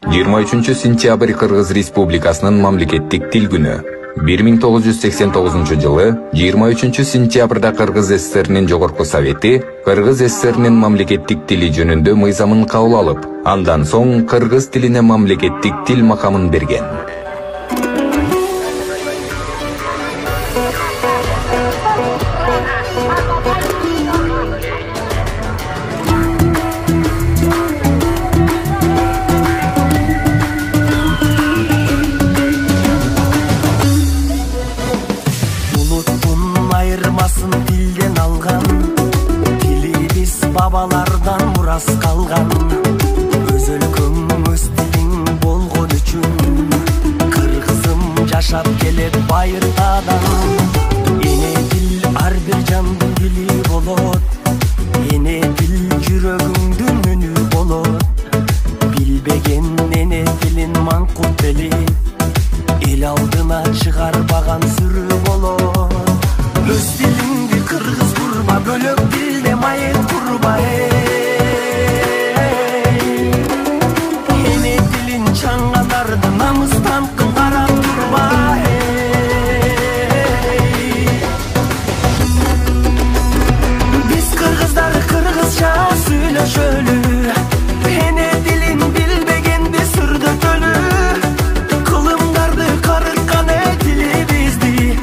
23-сентябрь Кыргыз Республикасынын мамлекеттик тил күнү. 1989 жылы 23-сентябрда Кыргыз ССРнин Жогорку Совети Кыргыз ССРнин мамлекеттик тили жөнүндө мыйзамын кабыл алып, андан соң кыргыз тилине мамлекеттик тил макамын берген. Tilden algan, tili biz babalardan muras kalgan. Öz өлкөң, öz tilin bolgon üçün, Kırgızım жашап келет байыртадан. Эне тил ар бир жандын дили болот, эне тил жүрөгүңдүн үнү болот. Билбеген эне тилин маңкурт белип, эл алдына чыгарбаган сүрү болот. Öz dilingdi kırgız kurma, bölök dilde mayet kurma. Ene dilin çangalardı, namıstan kıngaran durma. Biz kırgızlar kırgızca söyleşölü, ene dilin bilbegendi sırdı tölü. Kılımdardı karıkkan dili bizdi.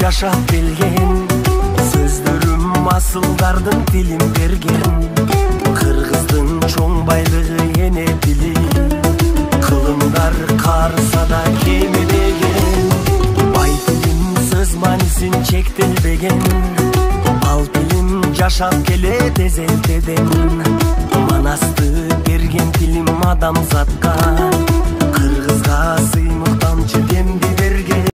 Жашап келген сөздөрүм асылдардын тилин берген. Кыргыздын чоң байлыгы эне тили, кылымдар карса да кемибеген. Бай тилин сөз маанисин чектелбеген, ал тилим жашап келет эзелтеден. Манасты берген тилим адамзатка, кыргызга сыймы